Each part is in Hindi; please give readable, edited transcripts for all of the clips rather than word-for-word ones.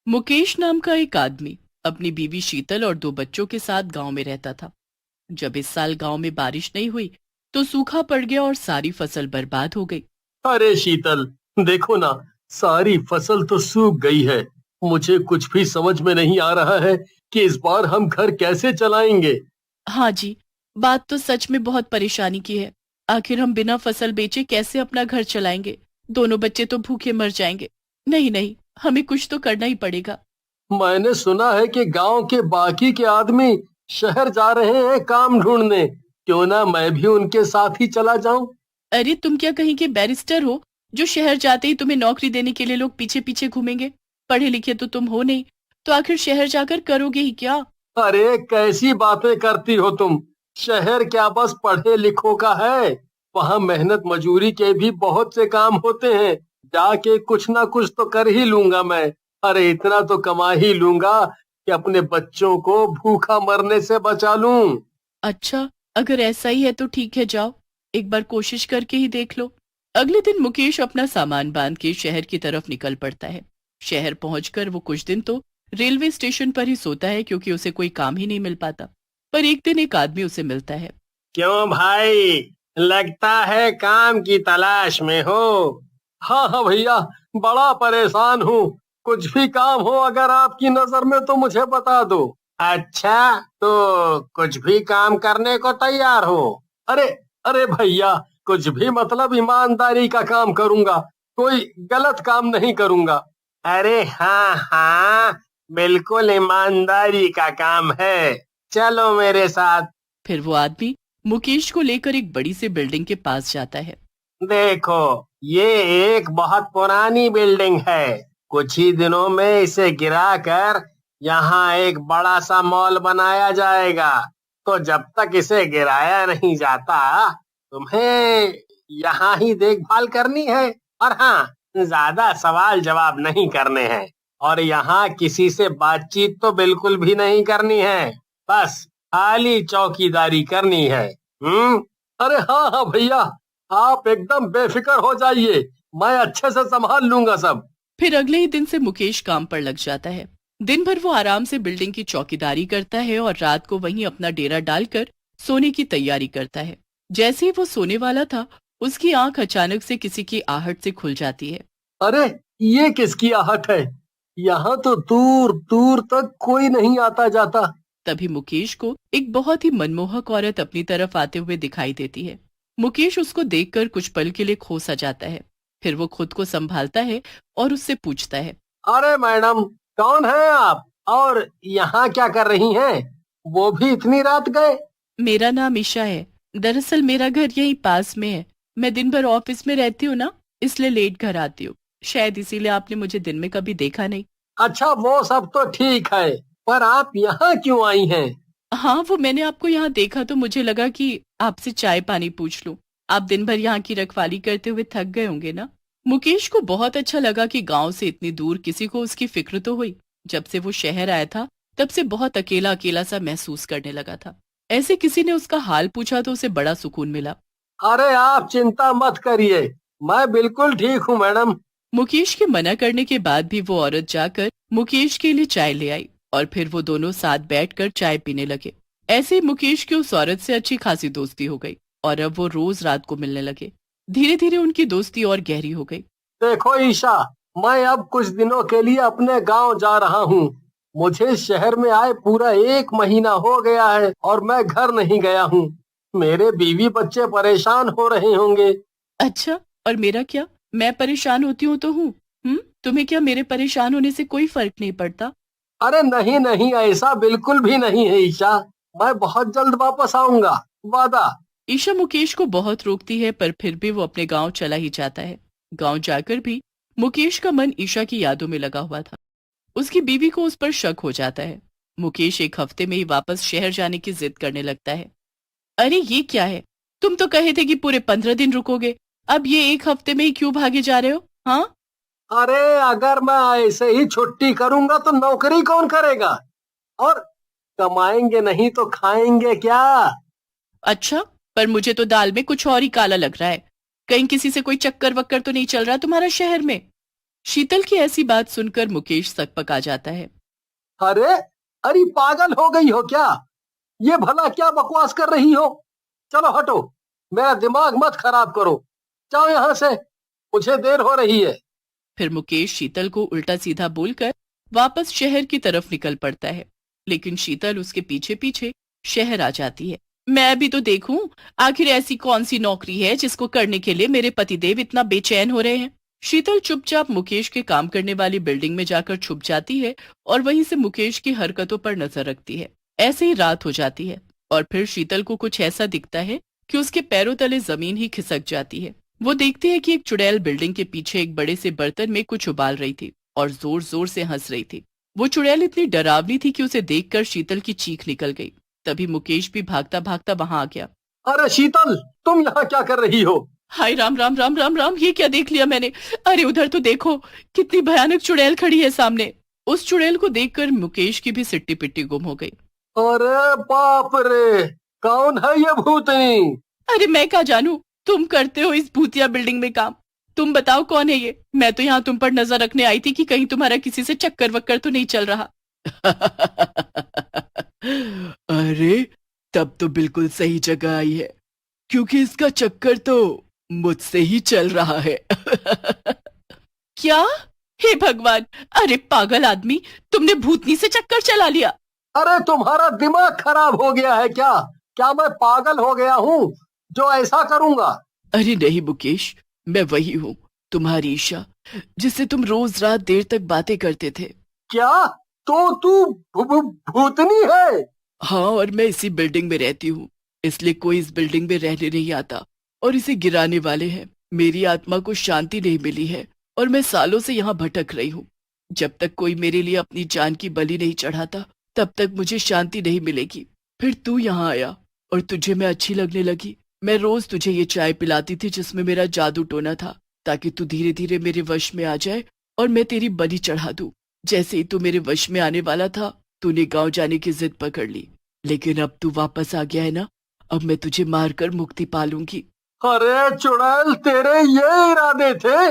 मुकेश नाम का एक आदमी अपनी बीवी शीतल और दो बच्चों के साथ गांव में रहता था। जब इस साल गांव में बारिश नहीं हुई तो सूखा पड़ गया और सारी फसल बर्बाद हो गई। अरे शीतल, देखो ना, सारी फसल तो सूख गई है। मुझे कुछ भी समझ में नहीं आ रहा है कि इस बार हम घर कैसे चलाएंगे। हाँ जी, बात तो सच में बहुत परेशानी की है। आखिर हम बिना फसल बेचे कैसे अपना घर चलाएंगे? दोनों बच्चे तो भूखे मर जाएंगे। नहीं नहीं, हमें कुछ तो करना ही पड़ेगा। मैंने सुना है कि गांव के बाकी के आदमी शहर जा रहे हैं काम ढूंढने। क्यों ना मैं भी उनके साथ ही चला जाऊं। अरे तुम क्या कहीं के बैरिस्टर हो जो शहर जाते ही तुम्हें नौकरी देने के लिए लोग पीछे पीछे घूमेंगे? पढ़े लिखे तो तुम हो नहीं, तो आखिर शहर जाकर करोगे ही क्या? अरे कैसी बातें करती हो तुम। शहर क्या बस पढ़े लिखों का है? वहाँ मेहनत मजूरी के भी बहुत से काम होते हैं। जाके कुछ ना कुछ तो कर ही लूंगा मैं। अरे इतना तो कमा ही लूंगा कि अपने बच्चों को भूखा मरने से बचा लूं। अच्छा, अगर ऐसा ही है तो ठीक है, जाओ एक बार कोशिश करके ही देख लो। अगले दिन मुकेश अपना सामान बांध के शहर की तरफ निकल पड़ता है। शहर पहुंचकर वो कुछ दिन तो रेलवे स्टेशन पर ही सोता है क्योंकि उसे कोई काम ही नहीं मिल पाता। पर एक दिन एक आदमी उसे मिलता है। क्यों भाई, लगता है काम की तलाश में हो। हाँ हाँ भैया, बड़ा परेशान हूँ। कुछ भी काम हो अगर आपकी नजर में तो मुझे बता दो। अच्छा, तो कुछ भी काम करने को तैयार हो? अरे अरे भैया, कुछ भी मतलब ईमानदारी का काम करूंगा। कोई गलत काम नहीं करूंगा। अरे हाँ हाँ, बिल्कुल ईमानदारी का काम है। चलो मेरे साथ। फिर वो आदमी मुकेश को लेकर एक बड़ी सी बिल्डिंग के पास जाता है। देखो, ये एक बहुत पुरानी बिल्डिंग है। कुछ ही दिनों में इसे गिराकर यहाँ एक बड़ा सा मॉल बनाया जाएगा। तो जब तक इसे गिराया नहीं जाता, तुम्हें यहाँ ही देखभाल करनी है। और हाँ, ज्यादा सवाल जवाब नहीं करने हैं। और यहाँ किसी से बातचीत तो बिल्कुल भी नहीं करनी है। बस खाली चौकीदारी करनी है। हम्म। अरे हाँ हाँ भैया, आप एकदम बेफिक्र हो जाइए। मैं अच्छे से संभाल लूंगा सब। फिर अगले ही दिन से मुकेश काम पर लग जाता है। दिन भर वो आराम से बिल्डिंग की चौकीदारी करता है और रात को वहीं अपना डेरा डालकर सोने की तैयारी करता है। जैसे ही वो सोने वाला था, उसकी आंख अचानक से किसी की आहट से खुल जाती है। अरे, ये किसकी आहट है? यहाँ तो दूर दूर तक कोई नहीं आता जाता। तभी मुकेश को एक बहुत ही मनमोहक औरत अपनी तरफ आते हुए दिखाई देती है। मुकेश उसको देखकर कुछ पल के लिए खो सा जाता है। फिर वो खुद को संभालता है और उससे पूछता है। अरे मैडम, कौन है आप और यहाँ क्या कर रही हैं? वो भी इतनी रात गए? मेरा नाम ईशा है। दरअसल मेरा घर यहीं पास में है। मैं दिन भर ऑफिस में रहती हूँ ना, इसलिए लेट घर आती हूँ। शायद इसीलिए आपने मुझे दिन में कभी देखा नहीं। अच्छा, वो सब तो ठीक है, पर आप यहाँ क्यों आई हैं? हाँ, वो मैंने आपको यहाँ देखा तो मुझे लगा कि आपसे चाय पानी पूछ लूं। आप दिन भर यहाँ की रखवाली करते हुए थक गए होंगे ना। मुकेश को बहुत अच्छा लगा कि गांव से इतनी दूर किसी को उसकी फिक्र तो हुई। जब से वो शहर आया था तब से बहुत अकेला अकेला सा महसूस करने लगा था। ऐसे किसी ने उसका हाल पूछा तो उसे बड़ा सुकून मिला। अरे आप चिंता मत करिए, मैं बिल्कुल ठीक हूँ मैडम। मुकेश के मना करने के बाद भी वो औरत जाकर मुकेश के लिए चाय ले आई और फिर वो दोनों साथ बैठकर चाय पीने लगे। ऐसे ही मुकेश की उस औरत से अच्छी खासी दोस्ती हो गई और अब वो रोज रात को मिलने लगे। धीरे धीरे उनकी दोस्ती और गहरी हो गई। देखो ईशा, मैं अब कुछ दिनों के लिए अपने गांव जा रहा हूँ। मुझे शहर में आए पूरा 1 महीना हो गया है और मैं घर नहीं गया हूँ। मेरे बीवी बच्चे परेशान हो रहे होंगे। अच्छा, और मेरा क्या? मैं परेशान होती हूँ तो हूँ। तुम्हें क्या मेरे परेशान होने से कोई फर्क नहीं पड़ता? अरे नहीं नहीं, ऐसा बिल्कुल भी नहीं है ईशा। मैं बहुत जल्द वापस आऊंगा, वादा। ईशा मुकेश को बहुत रोकती है पर फिर भी वो अपने गांव चला ही जाता है। गांव जाकर भी मुकेश का मन ईशा की यादों में लगा हुआ था। उसकी बीवी को उस पर शक हो जाता है। मुकेश एक हफ्ते में ही वापस शहर जाने की जिद करने लगता है। अरे ये क्या है? तुम तो कहे थे कि पूरे 15 दिन रुकोगे। अब ये एक हफ्ते में ही क्यों भागे जा रहे हो? हाँ। अरे अगर मैं ऐसे ही छुट्टी करूंगा तो नौकरी कौन करेगा? और कमाएंगे नहीं तो खाएंगे क्या? अच्छा, पर मुझे तो दाल में कुछ और ही काला लग रहा है। कहीं किसी से कोई चक्कर वक्कर तो नहीं चल रहा तुम्हारा शहर में? शीतल की ऐसी बात सुनकर मुकेश सकपका जाता है। अरे अरे पागल हो गई हो क्या? ये भला क्या बकवास कर रही हो? चलो हटो, मेरा दिमाग मत खराब करो। जाओ यहाँ से, मुझे देर हो रही है। फिर मुकेश शीतल को उल्टा सीधा बोलकर वापस शहर की तरफ निकल पड़ता है, लेकिन शीतल उसके पीछे पीछे शहर आ जाती है। मैं भी तो देखूं, आखिर ऐसी कौन सी नौकरी है जिसको करने के लिए मेरे पतिदेव इतना बेचैन हो रहे हैं। शीतल चुपचाप मुकेश के काम करने वाली बिल्डिंग में जाकर छुप जाती है और वहीं से मुकेश की हरकतों पर नजर रखती है। ऐसे ही रात हो जाती है और फिर शीतल को कुछ ऐसा दिखता है कि उसके पैरों तले जमीन ही खिसक जाती है। वो देखती है कि एक चुड़ैल बिल्डिंग के पीछे एक बड़े से बर्तन में कुछ उबाल रही थी और जोर जोर से हंस रही थी। वो चुड़ैल इतनी डरावनी थी कि उसे देखकर शीतल की चीख निकल गई। तभी मुकेश भी भागता भागता वहां आ गया। अरे शीतल, तुम यहाँ क्या कर रही हो? हाय राम राम राम राम राम, ये क्या देख लिया मैंने। अरे उधर तो देखो, कितनी भयानक चुड़ैल खड़ी है सामने। उस चुड़ैल को देखकर मुकेश की भी सिट्टी पिट्टी गुम हो गई। अरे बाप रे, कौन है ये भूतनी? अरे मैं क्या जानू, तुम करते हो इस भूतिया बिल्डिंग में काम। तुम बताओ कौन है ये? मैं तो यहाँ तुम पर नजर रखने आई थी कि कहीं तुम्हारा किसी से चक्कर वक्कर तो नहीं चल रहा। अरे तब तो बिल्कुल सही जगह आई है, क्योंकि इसका चक्कर तो मुझसे ही चल रहा है। क्या? हे भगवान! अरे पागल आदमी, तुमने भूतनी से चक्कर चला लिया। अरे तुम्हारा दिमाग खराब हो गया है क्या? क्या मैं पागल हो गया हूँ जो ऐसा करूंगा? अरे नहीं मुकेश, मैं वही हूँ, तुम्हारी ईशा, जिससे तुम रोज रात देर तक बातें करते थे। क्या? तो तू भूतनी है? हाँ, और मैं इसी बिल्डिंग में रहती हूँ, इसलिए कोई इस बिल्डिंग में रहने नहीं आता और इसे गिराने वाले हैं। मेरी आत्मा को शांति नहीं मिली है और मैं सालों से यहाँ भटक रही हूँ। जब तक कोई मेरे लिए अपनी जान की बलि नहीं चढ़ाता, तब तक मुझे शांति नहीं मिलेगी। फिर तू यहाँ आया और तुझे मैं अच्छी लगने लगी। मैं रोज तुझे ये चाय पिलाती थी जिसमें मेरा जादू टोना था, ताकि तू धीरे धीरे मेरे वश में आ जाए और मैं तेरी बलि चढ़ा दूं। जैसे ही तू मेरे वश में आने वाला था, तूने गांव जाने की जिद पकड़ ली। लेकिन अब तू वापस आ गया है ना, अब मैं तुझे मारकर मुक्ति पालूंगी। अरे चुड़ैल, तेरे ये इरादे थे?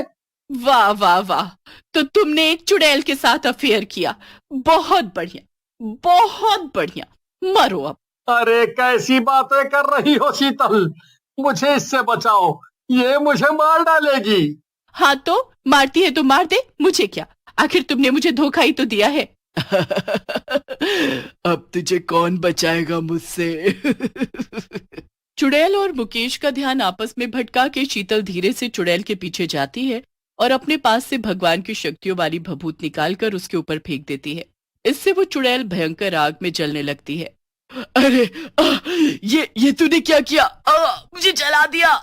वाह वाह वाह, तो तुमने एक चुड़ैल के साथ अफेयर किया। बहुत बढ़िया, बहुत बढ़िया। मरो अब। अरे कैसी बातें कर रही हो शीतल, मुझे इससे बचाओ, ये मुझे मार डालेगी। हाँ तो मारती है तो मार दे, मुझे क्या, आखिर तुमने मुझे धोखा ही तो दिया है। अब तुझे कौन बचाएगा मुझसे? चुड़ैल और मुकेश का ध्यान आपस में भटका के शीतल धीरे से चुड़ैल के पीछे जाती है और अपने पास से भगवान की शक्तियों वाली भभूत निकालकर उसके ऊपर फेंक देती है। इससे वो चुड़ैल भयंकर आग में जलने लगती है। अरे ये तूने क्या किया? मुझे जला दिया।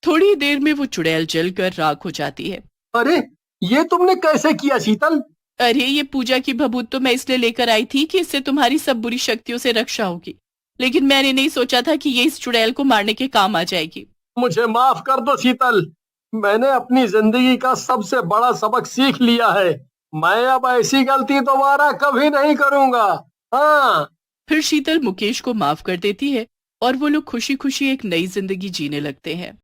थोड़ी देर में वो चुड़ैल जलकर राख हो जाती है। अरे ये तुमने कैसे किया शीतल? अरे ये पूजा की भभूत तो मैं इसलिए लेकर आई थी कि इससे तुम्हारी सब बुरी शक्तियों से रक्षा होगी, लेकिन मैंने नहीं सोचा था कि ये इस चुड़ैल को मारने के काम आ जाएगी। मुझे माफ कर दो शीतल, मैंने अपनी जिंदगी का सबसे बड़ा सबक सीख लिया है। मैं अब ऐसी गलती दोबारा कभी नहीं करूंगा। हाँ। फिर शीतल मुकेश को माफ कर देती है और वो लोग खुशी खुशी एक नई जिंदगी जीने लगते हैं।